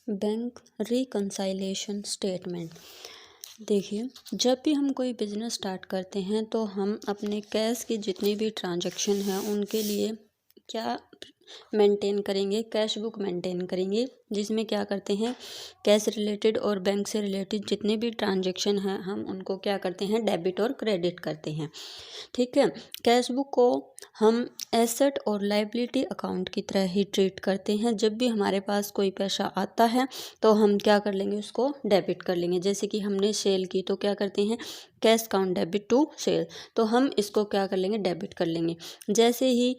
Bank रिकंसाइलेशन statement. देखिए, जब भी हम कोई बिज़नेस स्टार्ट करते हैं तो हम अपने कैश की जितनी भी ट्रांजैक्शन हैं उनके लिए क्या मेंटेन करेंगे, कैश बुक मेंटेन करेंगे, जिसमें क्या करते हैं, कैश रिलेटेड और बैंक से रिलेटेड जितने भी ट्रांजैक्शन हैं हम उनको क्या करते हैं, डेबिट और क्रेडिट करते हैं। ठीक है, कैश बुक को हम एसेट और लायबिलिटी अकाउंट की तरह ही ट्रीट करते हैं। जब भी हमारे पास कोई पैसा आता है तो हम क्या कर लेंगे, उसको डेबिट कर लेंगे। जैसे कि हमने सेल की तो क्या करते हैं, cash count debit to sale, तो हम इसको क्या कर लेंगे, डेबिट कर लेंगे। जैसे ही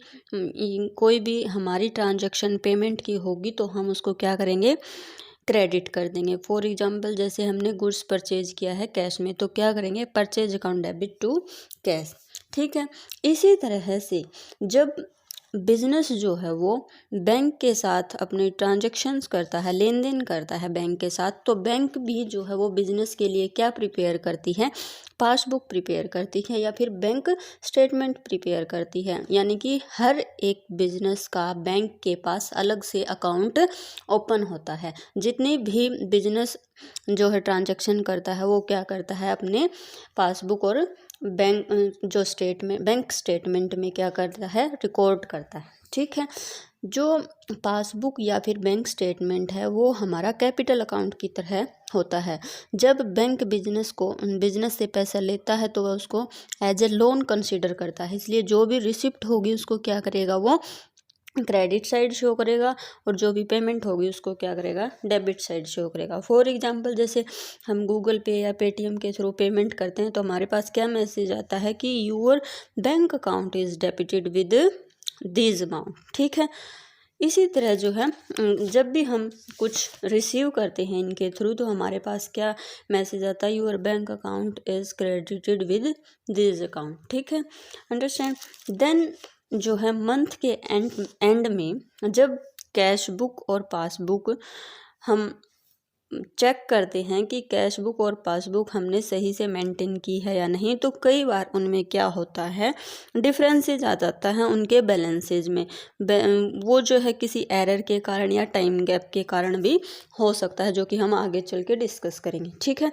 कोई भी हमारी ट्रांजैक्शन पेमेंट की होगी तो हम उसको क्या करेंगे, क्रेडिट कर देंगे। फॉर एग्जांपल, जैसे हमने गुड्स परचेज किया है कैश में तो क्या करेंगे, purchase account debit to cash. ठीक है, इसी तरह से जब बिजनेस जो है वो बैंक के साथ अपने ट्रांजैक्शंस करता है, लेन देन करता है बैंक के साथ, तो बैंक भी जो है वो बिजनेस के लिए क्या प्रिपेयर करती है, पासबुक प्रिपेयर करती है या फिर बैंक स्टेटमेंट प्रिपेयर करती है। यानी कि हर एक बिजनेस का बैंक के पास अलग से अकाउंट ओपन होता है। जितने भी बिजनेस जो है ट्रांजैक्शन करता है वो क्या करता है, अपने पासबुक और बैंक स्टेटमेंट में क्या करता है, रिकॉर्ड करता है। ठीक है, जो पासबुक या फिर बैंक स्टेटमेंट है वो हमारा कैपिटल अकाउंट की तरह होता है। जब बैंक बिजनेस से पैसा लेता है तो वह उसको एज ए लोन कंसीडर करता है, इसलिए जो भी रिसिप्ट होगी उसको क्या करेगा, वो क्रेडिट साइड शो करेगा और जो भी पेमेंट होगी उसको क्या करेगा, डेबिट साइड शो करेगा। फॉर एग्जांपल, जैसे हम गूगल पे या पेटीएम के थ्रू पेमेंट करते हैं तो हमारे पास क्या मैसेज आता है कि your bank account is debited with this amount. ठीक है, इसी तरह जो है जब भी हम कुछ रिसीव करते हैं इनके थ्रू तो हमारे पास क्या मैसेज आता है, your bank account is credited with this account. ठीक है, अंडरस्टैंड। देन जो है मंथ के एंड में जब कैश बुक और पासबुक हम चेक करते हैं कि कैश बुक और पासबुक हमने सही से मेंटेन की है या नहीं, तो कई बार उनमें क्या होता है, डिफरेंसेज आ जाता है उनके बैलेंसेज में। वो जो है किसी एरर के कारण या टाइम गैप के कारण भी हो सकता है, जो कि हम आगे चल के डिस्कस करेंगे। ठीक है,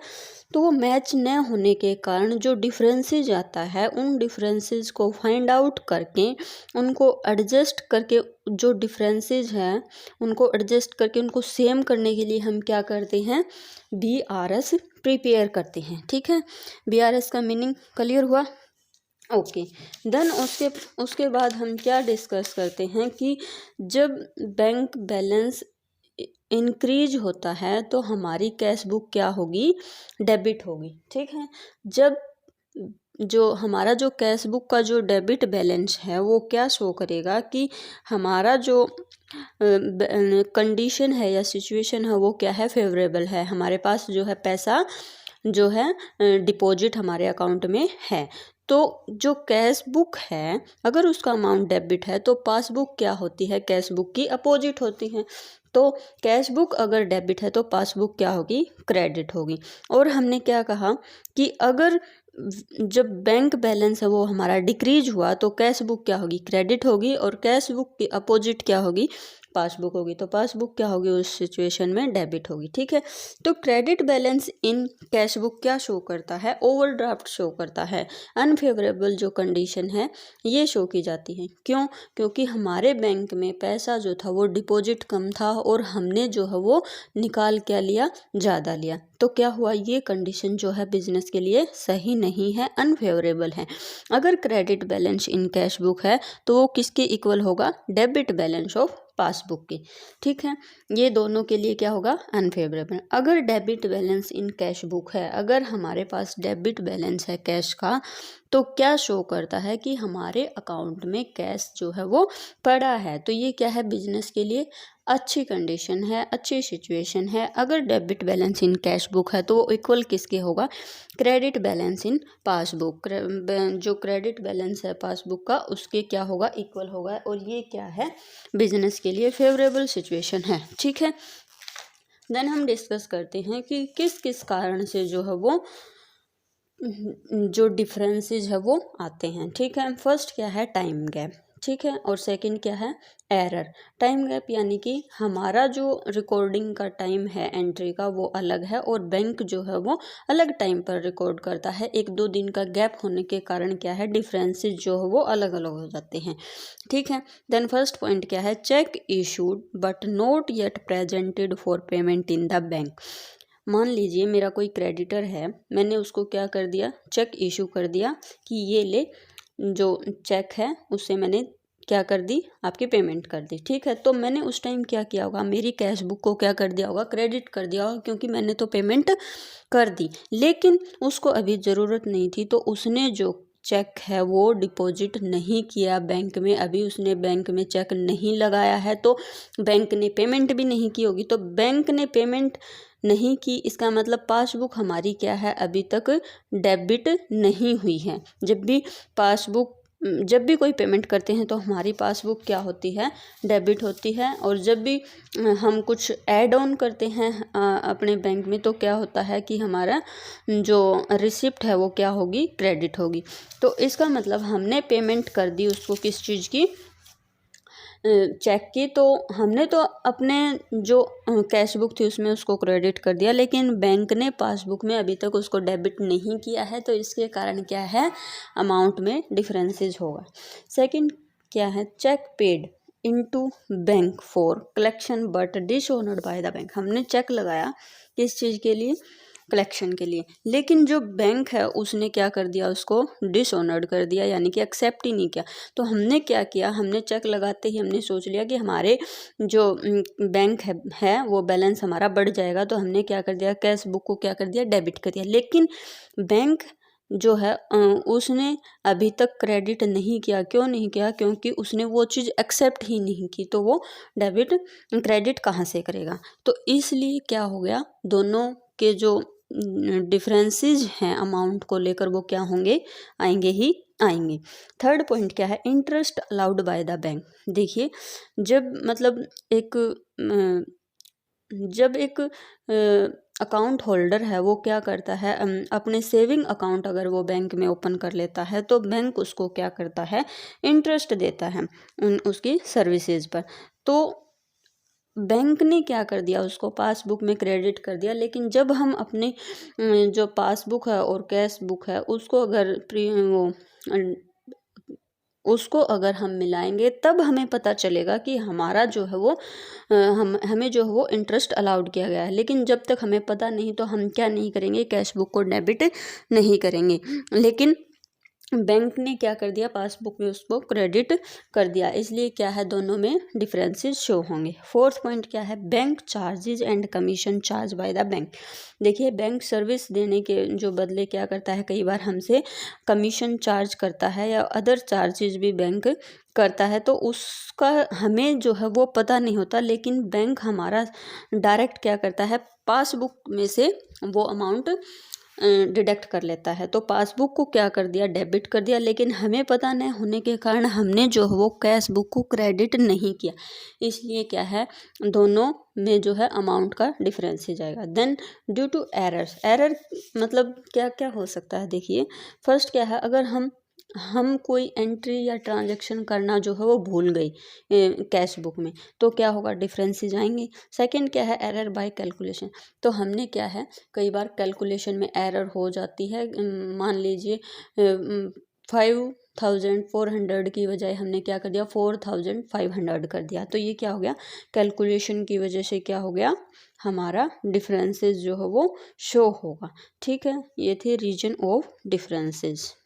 तो वो मैच न होने के कारण जो डिफरेंसेज आता है उन डिफरेंसेज को फाइंड आउट करके उनको एडजस्ट करके, जो डिफरेंसेज हैं उनको एडजस्ट करके उनको सेम करने के लिए हम क्या करते हैं, BRS प्रिपेयर करते हैं। ठीक है, BRS का मीनिंग क्लियर हुआ? ओके। देन उसके बाद हम क्या डिस्कस करते हैं कि जब बैंक बैलेंस इंक्रीज होता है तो हमारी कैश बुक क्या होगी, डेबिट होगी। ठीक है, जब हमारा जो कैश बुक का जो डेबिट बैलेंस है वो क्या शो करेगा कि हमारा जो कंडीशन है या सिचुएशन है वो क्या है, फेवरेबल है, हमारे पास जो है पैसा जो है डिपॉजिट हमारे अकाउंट में है। तो जो कैश बुक है अगर उसका अमाउंट डेबिट है तो पासबुक क्या होती है, कैश बुक की अपोजिट होती है। तो कैश बुक अगर डेबिट है तो पासबुक क्या होगी, क्रेडिट होगी। और हमने क्या कहा कि अगर जब बैंक बैलेंस है वो हमारा डिक्रीज हुआ तो कैश बुक क्या होगी, क्रेडिट होगी, और कैश बुक की अपोजिट क्या होगी, पासबुक होगी। तो पासबुक क्या होगी, उस सिचुएशन में डेबिट होगी। ठीक है, तो credit balance in cash book क्या शो करता है, ओवरड्राफ्ट शो करता है, अनफेवरेबल जो कंडीशन है ये शो की जाती है। क्यों? क्योंकि हमारे बैंक में पैसा जो था वो डिपॉजिट कम था और हमने जो है वो निकाल क्या लिया, ज़्यादा लिया। तो क्या हुआ, ये कंडीशन जो है बिजनेस के लिए सही नहीं है, अनफेवरेबल है। अगर credit balance in cash book है तो वो किसके इक्वल होगा, डेबिट बैलेंस ऑफ पासबुक की। ठीक है, ये दोनों के लिए क्या होगा, अनफेवरेबल। अगर debit balance in cash book है, अगर हमारे पास डेबिट बैलेंस है कैश का, तो क्या शो करता है कि हमारे अकाउंट में कैश जो है वो पड़ा है। तो ये क्या है, बिजनेस के लिए अच्छी कंडीशन है, अच्छी सिचुएशन है। अगर debit balance in cash book है तो वो इक्वल किसके होगा, क्रेडिट बैलेंस इन पासबुक। जो क्रेडिट बैलेंस है पासबुक का उसके क्या होगा, इक्वल होगा। और ये क्या है, बिजनेस के लिए फेवरेबल सिचुएशन है। ठीक है, देन हम डिस्कस करते हैं कि किस किस कारण से जो है वो जो डिफरेंसेस है वो आते हैं। ठीक है, फर्स्ट क्या है, टाइम गैप। ठीक है। और सेकंड क्या है, एरर। टाइम गैप यानी कि हमारा जो रिकॉर्डिंग का टाइम है एंट्री का वो अलग है और बैंक जो है वो अलग टाइम पर रिकॉर्ड करता है। 1-2 दिन का गैप होने के कारण क्या है, डिफरेंसेस जो है वो अलग अलग हो जाते हैं। ठीक है। देन फर्स्ट पॉइंट क्या है, check issued but not yet presented for payment in the bank. मान लीजिए मेरा कोई क्रेडिटर है, मैंने उसको क्या कर दिया, चेक इशू कर दिया कि ये ले, जो चेक है उससे मैंने क्या कर दी, आपकी पेमेंट कर दी। ठीक है। तो मैंने उस टाइम क्या किया होगा, मेरी कैश बुक को क्या कर दिया होगा, क्रेडिट कर दिया होगा, क्योंकि मैंने तो पेमेंट कर दी। लेकिन उसको अभी ज़रूरत नहीं थी, तो उसने जो चेक है वो डिपॉजिट नहीं किया बैंक में, अभी उसने बैंक में चेक नहीं लगाया है, तो बैंक ने पेमेंट भी नहीं की होगी। तो बैंक ने पेमेंट नहीं की, इसका मतलब पासबुक हमारी क्या है, अभी तक डेबिट नहीं हुई है। जब भी कोई पेमेंट करते हैं तो हमारी पासबुक क्या होती है, डेबिट होती है। और जब भी हम कुछ ऐड ऑन करते हैं अपने बैंक में, तो क्या होता है कि हमारा जो रिसिप्ट है वो क्या होगी, क्रेडिट होगी। तो इसका मतलब हमने पेमेंट कर दी उसको, किस चीज़ की, चेक की। तो हमने तो अपने जो कैश बुक थी उसमें उसको क्रेडिट कर दिया, लेकिन बैंक ने पासबुक में अभी तक उसको डेबिट नहीं किया है, तो इसके कारण क्या है, अमाउंट में डिफरेंसेस होगा। सेकंड क्या है, cheque paid into bank for collection but dishonoured by the bank. हमने चेक लगाया किस चीज़ के लिए, कलेक्शन के लिए, लेकिन जो बैंक है उसने क्या कर दिया, उसको डिसऑनर्ड कर दिया, यानी कि एक्सेप्ट ही नहीं किया। तो हमने क्या किया, हमने चेक लगाते ही हमने सोच लिया कि हमारे जो बैंक है वो बैलेंस हमारा बढ़ जाएगा, तो हमने क्या कर दिया, कैश बुक को क्या कर दिया, डेबिट कर दिया। लेकिन बैंक जो है उसने अभी तक क्रेडिट नहीं किया। क्यों नहीं किया, क्योंकि उसने वो चीज़ एक्सेप्ट ही नहीं की, तो वो डेबिट क्रेडिट कहाँ से करेगा। तो इसलिए क्या हो गया, दोनों के जो डिफरेंसेस हैं अमाउंट को लेकर वो क्या होंगे, आएंगे ही आएंगे। थर्ड पॉइंट क्या है, interest allowed by the bank. देखिए जब मतलब जब एक अकाउंट होल्डर है वो क्या करता है, अपने सेविंग अकाउंट अगर वो बैंक में ओपन कर लेता है, तो बैंक उसको क्या करता है, इंटरेस्ट देता है उसकी सर्विसेज पर। तो बैंक ने क्या कर दिया, उसको पासबुक में क्रेडिट कर दिया। लेकिन जब हम अपने जो पासबुक है और कैश बुक है उसको अगर उसको अगर हम मिलाएंगे, तब हमें पता चलेगा कि हमारा जो है वो हमें जो है वो इंटरेस्ट अलाउड किया गया है। लेकिन जब तक हमें पता नहीं, तो हम क्या नहीं करेंगे, कैश बुक को डेबिट नहीं करेंगे। लेकिन बैंक ने क्या कर दिया, पासबुक में उसको क्रेडिट कर दिया, इसलिए क्या है, दोनों में डिफरेंसेस शो होंगे। फोर्थ पॉइंट क्या है, bank charges and commission charge by the bank. देखिए बैंक सर्विस देने के जो बदले क्या करता है, कई बार हमसे कमीशन चार्ज करता है या अदर चार्जेस भी बैंक करता है, तो उसका हमें जो है वो पता नहीं होता। लेकिन बैंक हमारा डायरेक्ट क्या करता है, पासबुक में से वो अमाउंट डिडक्ट कर लेता है। तो पासबुक को क्या कर दिया, डेबिट कर दिया, लेकिन हमें पता नहीं होने के कारण हमने जो है वो कैश बुक को क्रेडिट नहीं किया, इसलिए क्या है, दोनों में जो है अमाउंट का डिफरेंस ही जाएगा। Then due to errors, error मतलब क्या क्या हो सकता है, देखिए फर्स्ट क्या है, अगर हम कोई एंट्री या ट्रांजैक्शन करना जो है वो भूल गई कैश बुक में, तो क्या होगा, डिफरेंसेस आएंगे। सेकंड क्या है, एरर बाय कैलकुलेशन। तो हमने क्या है, कई बार कैलकुलेशन में एरर हो जाती है। मान लीजिए 5400 की बजाय हमने क्या कर दिया, 4500 कर दिया, तो ये क्या हो गया, कैलकुलेशन की वजह से क्या हो गया, हमारा डिफरेंसेस जो है वो शो होगा। ठीक है, ये थे रीजन ऑफ डिफरेंसेस।